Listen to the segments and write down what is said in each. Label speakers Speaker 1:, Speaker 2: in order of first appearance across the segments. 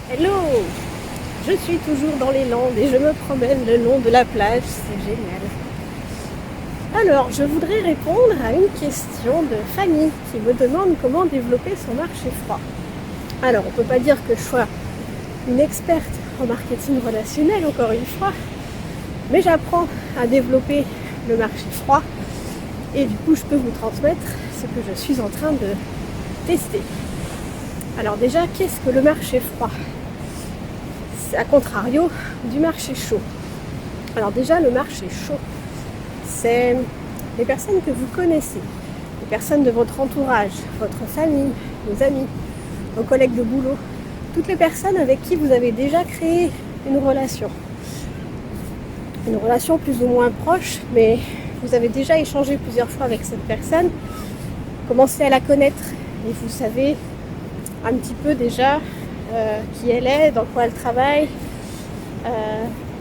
Speaker 1: Hello! Je suis toujours dans les Landes et je me promène le long de la plage, c'est génial. Alors, je voudrais répondre à une question de Fanny qui me demande comment développer son marché froid. Alors, on ne peut pas dire que je sois une experte en marketing relationnel, encore une fois, mais j'apprends à développer le marché froid et du coup, je peux vous transmettre ce que je suis en train de tester. Alors déjà, qu'est-ce que le marché froid? C'est à contrario du marché chaud. Alors déjà, le marché chaud, c'est les personnes que vous connaissez, les personnes de votre entourage, votre famille, vos amis, vos collègues de boulot, toutes les personnes avec qui vous avez déjà créé une relation. Une relation plus ou moins proche, mais vous avez déjà échangé plusieurs fois avec cette personne, commencé à la connaître et vous savez un petit peu déjà qui elle est, dans quoi elle travaille,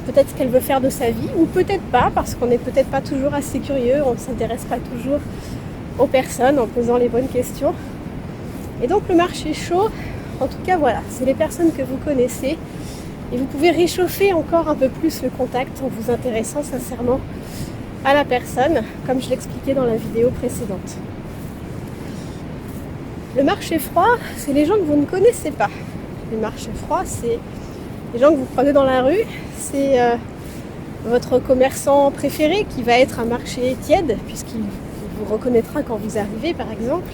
Speaker 1: peut-être ce qu'elle veut faire de sa vie, ou peut-être pas, parce qu'on n'est peut-être pas toujours assez curieux, on ne s'intéresse pas toujours aux personnes en posant les bonnes questions. Et donc le marché chaud, en tout cas voilà, c'est les personnes que vous connaissez, et vous pouvez réchauffer encore un peu plus le contact en vous intéressant sincèrement à la personne, comme je l'expliquais dans la vidéo précédente. Le marché froid, c'est les gens que vous ne connaissez pas. Le marché froid, c'est les gens que vous croisez dans la rue, c'est votre commerçant préféré qui va être un marché tiède, puisqu'il vous reconnaîtra quand vous arrivez, par exemple.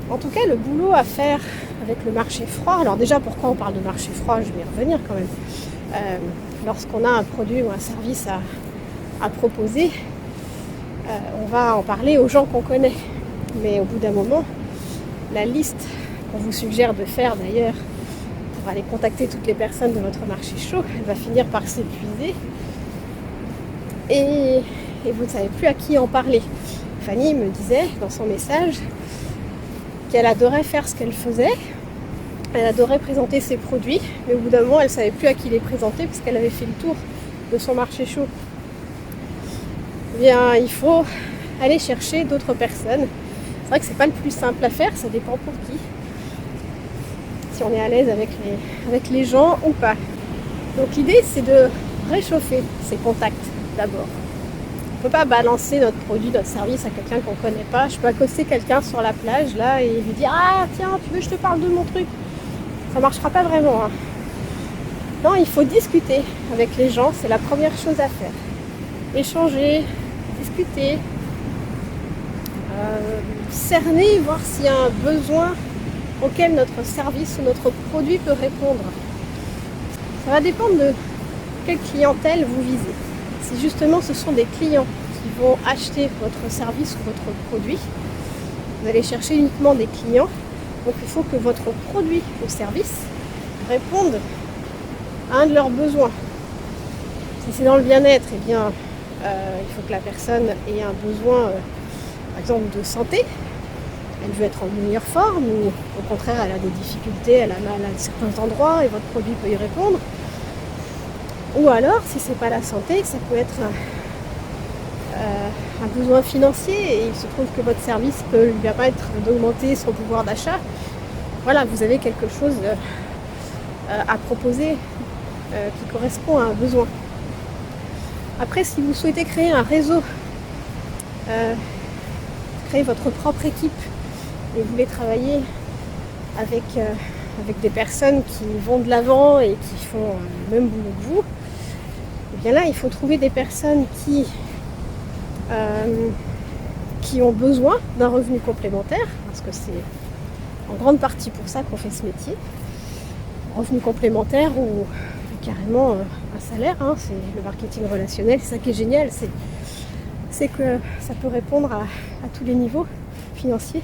Speaker 1: En tout cas, le boulot à faire avec le marché froid, alors déjà, pourquoi on parle de marché froid, je vais y revenir quand même. Lorsqu'on a un produit ou un service à proposer, on va en parler aux gens qu'on connaît. Mais au bout d'un moment, la liste qu'on vous suggère de faire d'ailleurs pour aller contacter toutes les personnes de votre marché chaud, elle va finir par s'épuiser et vous ne savez plus à qui en parler. Fanny me disait dans son message qu'elle adorait faire ce qu'elle faisait, elle adorait présenter ses produits, mais au bout d'un moment elle ne savait plus à qui les présenter parce qu'elle avait fait le tour de son marché chaud. Eh bien, il faut aller chercher d'autres personnes. C'est vrai que c'est pas le plus simple à faire, ça dépend pour qui. Si on est à l'aise avec les gens ou pas. Donc l'idée c'est de réchauffer ces contacts d'abord. On ne peut pas balancer notre produit, notre service à quelqu'un qu'on ne connaît pas. Je peux accoster quelqu'un sur la plage là et lui dire ah tiens tu veux que je te parle de mon truc. Ça marchera pas vraiment. Hein. Non, il faut discuter avec les gens, c'est la première chose à faire. Échanger, discuter. Cerner, voir s'il y a un besoin auquel notre service ou notre produit peut répondre. Ça va dépendre de quelle clientèle vous visez. Si justement ce sont des clients qui vont acheter votre service ou votre produit, vous allez chercher uniquement des clients. Donc il faut que votre produit ou service réponde à un de leurs besoins. Si c'est dans le bien-être, eh bien, il faut que la personne ait un besoin par exemple de santé, elle veut être en meilleure forme ou au contraire elle a des difficultés, elle a mal à certains endroits et votre produit peut y répondre. Ou alors si c'est pas la santé, ça peut être un besoin financier et il se trouve que votre service peut lui permettre d'augmenter son pouvoir d'achat. Voilà, vous avez quelque chose à proposer qui correspond à un besoin. Après, si vous souhaitez créer un réseau, créer votre propre équipe et vous voulez travailler avec des personnes qui vont de l'avant et qui font le même boulot que vous, et bien là il faut trouver des personnes qui ont besoin d'un revenu complémentaire, parce que c'est en grande partie pour ça qu'on fait ce métier. Revenu complémentaire ou carrément un salaire, hein, c'est le marketing relationnel, c'est ça qui est génial, c'est que ça peut répondre à tous les niveaux financiers.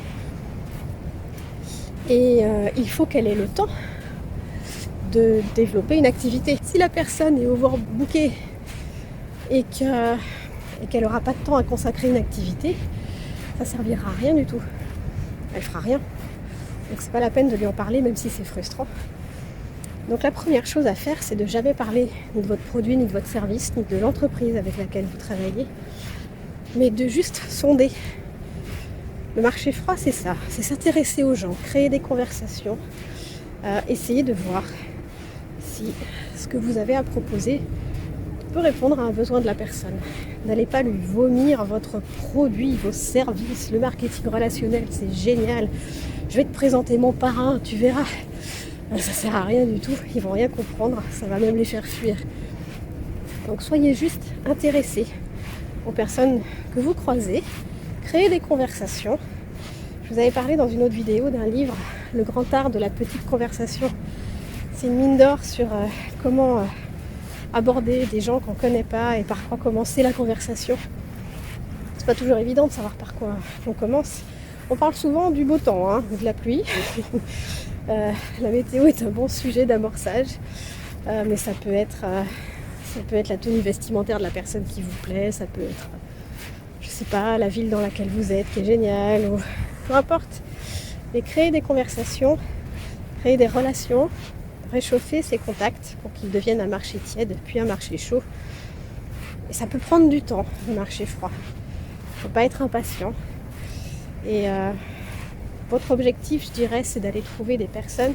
Speaker 1: Et il faut qu'elle ait le temps de développer une activité. Si la personne est overbookée et qu'elle n'aura pas de temps à consacrer une activité, ça ne servira à rien du tout. Elle fera rien. Donc c'est pas la peine de lui en parler, même si c'est frustrant. Donc la première chose à faire, c'est de jamais parler ni de votre produit, ni de votre service, ni de l'entreprise avec laquelle vous travaillez, mais de juste sonder. Le marché froid, c'est ça, c'est s'intéresser aux gens, créer des conversations, essayez de voir si ce que vous avez à proposer peut répondre à un besoin de la personne. N'allez pas lui vomir votre produit, vos services, le marketing relationnel, c'est génial. Je vais te présenter mon parrain, tu verras. Ça sert à rien du tout, ils vont rien comprendre, ça va même les faire fuir. Donc soyez juste intéressés aux personnes que vous croisez, créez des conversations. Je vous avais parlé dans une autre vidéo d'un livre, Le grand art de la petite conversation. C'est une mine d'or sur comment aborder des gens qu'on ne connaît pas et par quoi commencer la conversation. C'est pas toujours évident de savoir par quoi on commence. On parle souvent du beau temps, de la pluie. La météo est un bon sujet d'amorçage, mais ça peut être la tenue vestimentaire de la personne qui vous plaît, ça peut être, je sais pas, la ville dans laquelle vous êtes qui est géniale, ou peu importe. Mais créer des conversations, créer des relations, réchauffer ses contacts pour qu'ils deviennent un marché tiède, puis un marché chaud. Et ça peut prendre du temps, le marché froid. Il ne faut pas être impatient. Et votre objectif, je dirais, c'est d'aller trouver des personnes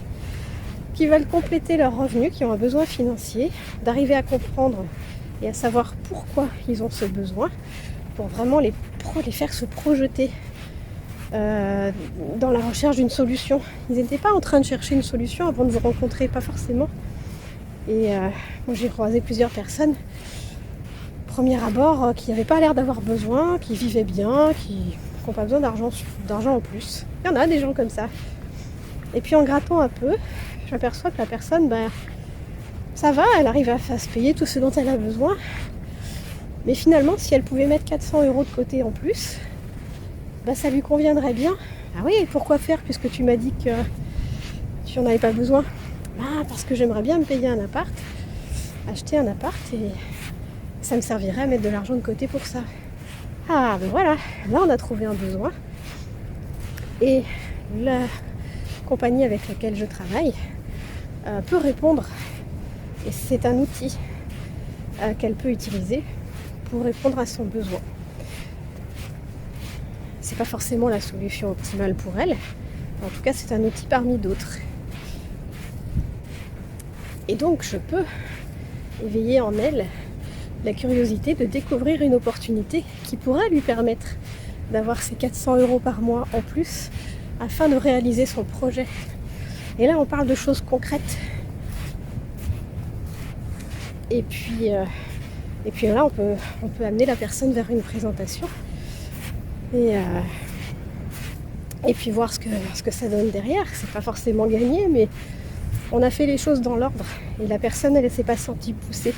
Speaker 1: qui veulent compléter leurs revenus, qui ont un besoin financier, d'arriver à comprendre et à savoir pourquoi ils ont ce besoin, pour vraiment les faire se projeter dans la recherche d'une solution. Ils n'étaient pas en train de chercher une solution avant de vous rencontrer, pas forcément. Et moi j'ai croisé plusieurs personnes, premier abord, qui n'avaient pas l'air d'avoir besoin, qui vivaient bien, qui n'ont pas besoin d'argent en plus. Il y en a des gens comme ça. Et puis en grattant un peu, je m'aperçois que la personne, ça va, elle arrive à se payer tout ce dont elle a besoin. Mais finalement, si elle pouvait mettre 400 € de côté en plus, ça lui conviendrait bien. Ah oui, pourquoi faire puisque tu m'as dit que tu n'en avais pas besoin? Parce que j'aimerais bien me payer un appart, acheter un appart, et ça me servirait à mettre de l'argent de côté pour ça. Ah voilà, là on a trouvé un besoin. Et la compagnie avec laquelle je travaille peut répondre, et c'est un outil qu'elle peut utiliser pour répondre à son besoin. C'est pas forcément la solution optimale pour elle, en tout cas c'est un outil parmi d'autres. Et donc je peux éveiller en elle la curiosité de découvrir une opportunité qui pourrait lui permettre d'avoir ces 400 € par mois en plus afin de réaliser son projet. Et là on parle de choses concrètes. Et puis là on peut amener la personne vers une présentation et puis voir ce que ça donne derrière. C'est pas forcément gagné, mais on a fait les choses dans l'ordre et la personne elle s'est pas sentie poussée.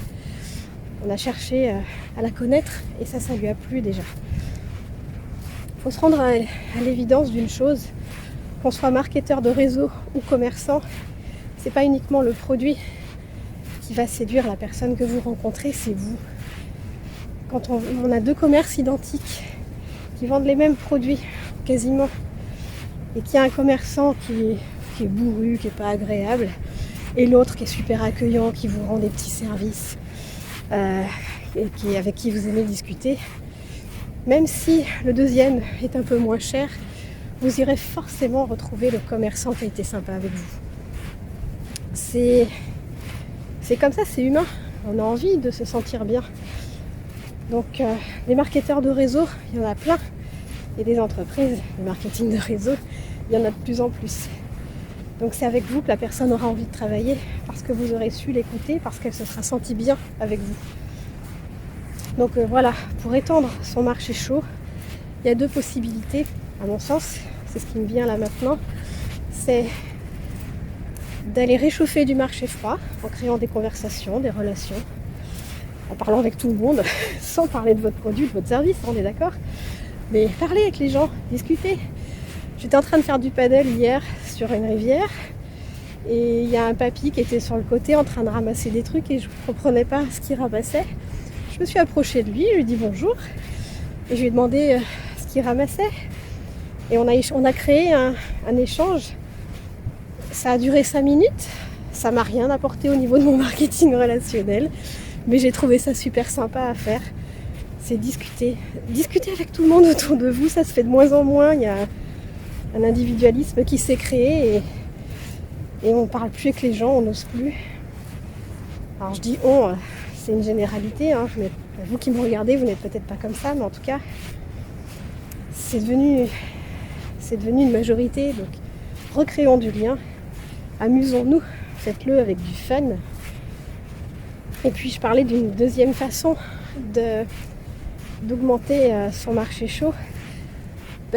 Speaker 1: On a cherché à la connaître et ça lui a plu déjà. Il faut se rendre à l'évidence d'une chose, qu'on soit marketeur de réseau ou commerçant, c'est pas uniquement le produit qui va séduire la personne que vous rencontrez, c'est vous. Quand on a deux commerces identiques qui vendent les mêmes produits quasiment, et qu'il y a un commerçant qui est bourru, qui n'est pas agréable, et l'autre qui est super accueillant, qui vous rend des petits services, et avec qui vous aimez discuter, même si le deuxième est un peu moins cher, vous irez forcément retrouver le commerçant qui a été sympa avec vous. C'est comme ça, c'est humain. On a envie de se sentir bien. Donc les marketeurs de réseau, il y en a plein. Et des entreprises, le marketing de réseau, il y en a de plus en plus. Donc c'est avec vous que la personne aura envie de travailler, parce que vous aurez su l'écouter, parce qu'elle se sera sentie bien avec vous. Donc voilà, pour étendre son marché chaud, il y a deux possibilités, à mon sens, c'est ce qui me vient là maintenant, c'est d'aller réchauffer du marché froid en créant des conversations, des relations, en parlant avec tout le monde, sans parler de votre produit, de votre service, on est d'accord, mais parler avec les gens, discuter. J'étais en train de faire du paddle hier sur une rivière et il y a un papy qui était sur le côté en train de ramasser des trucs et je ne comprenais pas ce qu'il ramassait. Je me suis approchée de lui, je lui ai dit bonjour et je lui ai demandé ce qu'il ramassait. Et on a créé un échange. Ça a duré 5 minutes, ça m'a rien apporté au niveau de mon marketing relationnel, mais j'ai trouvé ça super sympa à faire. C'est discuter avec tout le monde autour de vous, ça se fait de moins en moins, il y a un individualisme qui s'est créé Et on ne parle plus avec les gens, on n'ose plus. Alors je dis on, c'est une généralité, hein. Vous qui me regardez, vous n'êtes peut-être pas comme ça, mais en tout cas, c'est devenu une majorité. Donc recréons du lien, amusons-nous, faites-le avec du fun. Et puis je parlais d'une deuxième façon d'augmenter son marché chaud,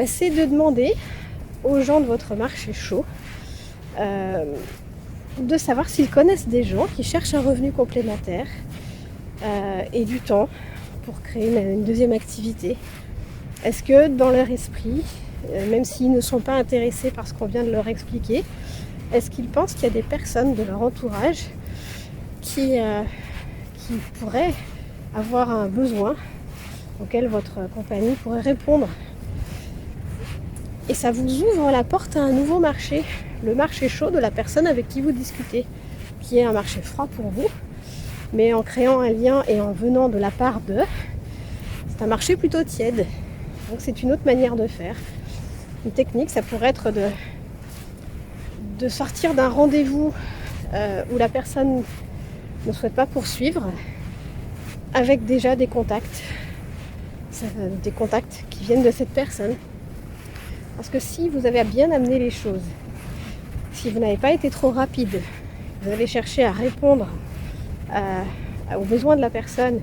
Speaker 1: c'est de demander aux gens de votre marché chaud de savoir s'ils connaissent des gens qui cherchent un revenu complémentaire et du temps pour créer une deuxième activité. Est-ce que dans leur esprit, même s'ils ne sont pas intéressés par ce qu'on vient de leur expliquer, est-ce qu'ils pensent qu'il y a des personnes de leur entourage qui pourraient avoir un besoin auquel votre compagnie pourrait répondre? Et ça vous ouvre la porte à un nouveau marché, le marché chaud de la personne avec qui vous discutez, qui est un marché froid pour vous, mais en créant un lien et en venant de la part d'eux, c'est un marché plutôt tiède. Donc c'est une autre manière de faire. Une technique, ça pourrait être de sortir d'un rendez-vous où la personne ne souhaite pas poursuivre, avec déjà des contacts qui viennent de cette personne. Parce que si vous avez bien amené les choses, si vous n'avez pas été trop rapide, vous avez cherché à répondre aux besoins de la personne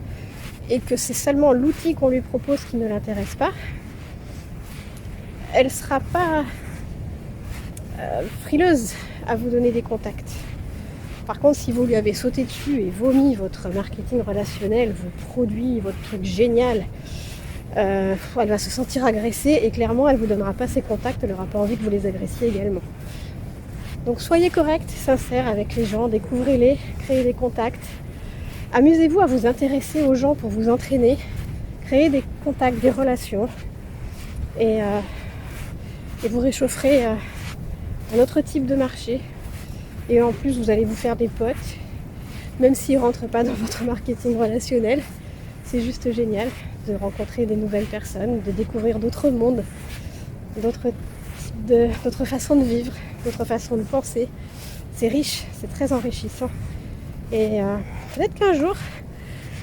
Speaker 1: et que c'est seulement l'outil qu'on lui propose qui ne l'intéresse pas, elle ne sera pas frileuse à vous donner des contacts. Par contre, si vous lui avez sauté dessus et vomi votre marketing relationnel, vos produits, votre truc génial, elle va se sentir agressée et clairement elle ne vous donnera pas ses contacts, elle n'aura pas envie que vous les agressiez également. Donc soyez correct, sincère avec les gens, découvrez-les, créez des contacts. Amusez-vous à vous intéresser aux gens pour vous entraîner, créez des contacts, des relations et vous réchaufferez un autre type de marché. Et en plus vous allez vous faire des potes, même s'ils ne rentrent pas dans votre marketing relationnel. C'est juste génial de rencontrer des nouvelles personnes, de découvrir d'autres mondes, d'autres façons de vivre, d'autres façons de penser. C'est riche, c'est très enrichissant. Et peut-être qu'un jour,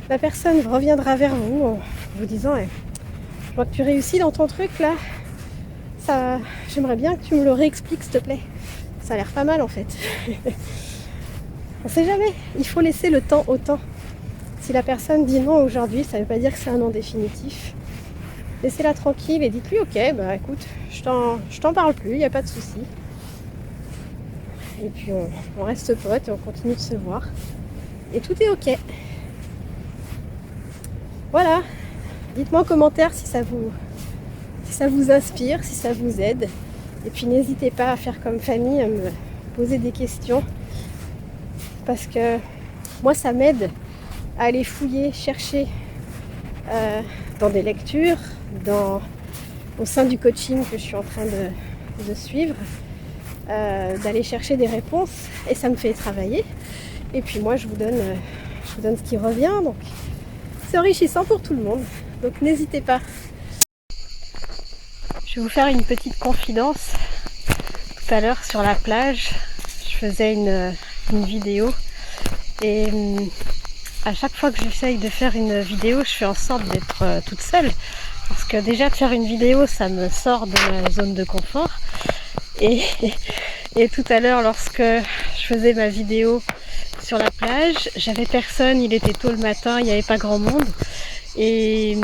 Speaker 1: la personne reviendra vers vous en vous disant je vois que tu réussis dans ton truc là, j'aimerais bien que tu me le réexpliques s'il te plaît. Ça a l'air pas mal en fait. On sait jamais, il faut laisser le temps au temps. Si la personne dit non aujourd'hui, ça ne veut pas dire que c'est un non définitif. Laissez-la tranquille et dites-lui ok, écoute, je t'en parle plus, il n'y a pas de souci. Et puis on reste potes et on continue de se voir. Et tout est ok. Voilà. Dites-moi en commentaire si ça vous inspire, si ça vous aide. Et puis n'hésitez pas à faire comme Fanny, à me poser des questions. Parce que moi ça m'aide à aller fouiller, chercher dans des lectures, au sein du coaching que je suis en train de suivre, d'aller chercher des réponses et ça me fait travailler. Et puis moi je vous donne ce qui revient, donc c'est enrichissant pour tout le monde. Donc n'hésitez pas. Je vais vous faire une petite confidence. Tout à l'heure sur la plage, je faisais une vidéo et à chaque fois que j'essaye de faire une vidéo, je fais en sorte d'être toute seule. Parce que déjà de faire une vidéo, ça me sort de ma zone de confort. Et tout à l'heure, lorsque je faisais ma vidéo sur la plage, j'avais personne, il était tôt le matin, il n'y avait pas grand monde. Et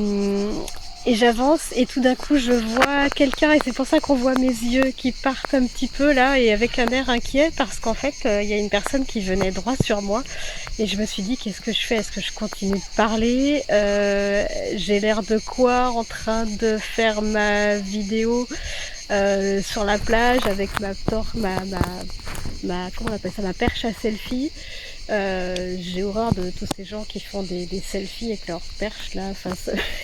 Speaker 1: j'avance et tout d'un coup je vois quelqu'un et c'est pour ça qu'on voit mes yeux qui partent un petit peu là et avec un air inquiet parce qu'en fait il y a une personne qui venait droit sur moi et je me suis dit qu'est-ce que je fais? Est-ce que je continue de parler? J'ai l'air de quoi en train de faire ma vidéo sur la plage avec ma comment on appelle ça, ma perche à selfie. J'ai horreur de tous ces gens qui font des selfies avec leur perche là. Enfin,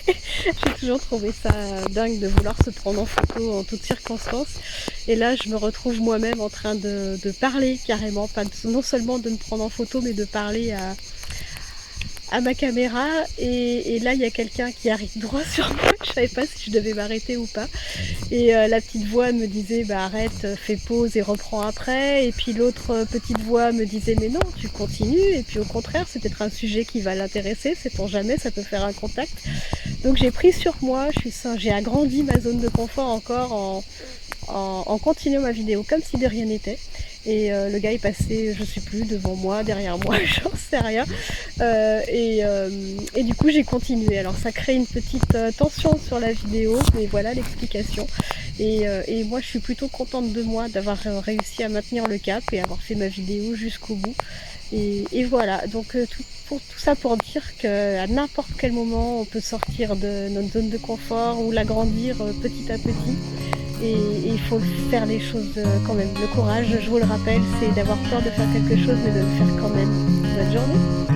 Speaker 1: j'ai toujours trouvé ça dingue de vouloir se prendre en photo en toutes circonstances. Et là, je me retrouve moi-même en train de parler carrément, pas non seulement de me prendre en photo, mais de parler à ma caméra et là il y a quelqu'un qui arrive droit sur moi, je savais pas si je devais m'arrêter ou pas et la petite voix me disait bah arrête, fais pause et reprends après et puis l'autre petite voix me disait mais non tu continues et puis au contraire c'est peut-être un sujet qui va l'intéresser, sait-on jamais, ça peut faire un contact. Donc j'ai pris sur moi, j'ai agrandi ma zone de confort encore en continuant ma vidéo comme si de rien n'était. Et le gars est passé, je sais plus, devant moi, derrière moi, j'en sais rien. Et du coup j'ai continué. Alors ça crée une petite tension sur la vidéo, mais voilà l'explication. Et moi je suis plutôt contente de moi d'avoir réussi à maintenir le cap et avoir fait ma vidéo jusqu'au bout. Et voilà, donc tout ça pour dire qu'à n'importe quel moment on peut sortir de notre zone de confort ou l'agrandir petit à petit. Et il faut faire les choses quand même. Le courage, je vous le rappelle, c'est d'avoir peur de faire quelque chose mais de le faire quand même. Bonne journée.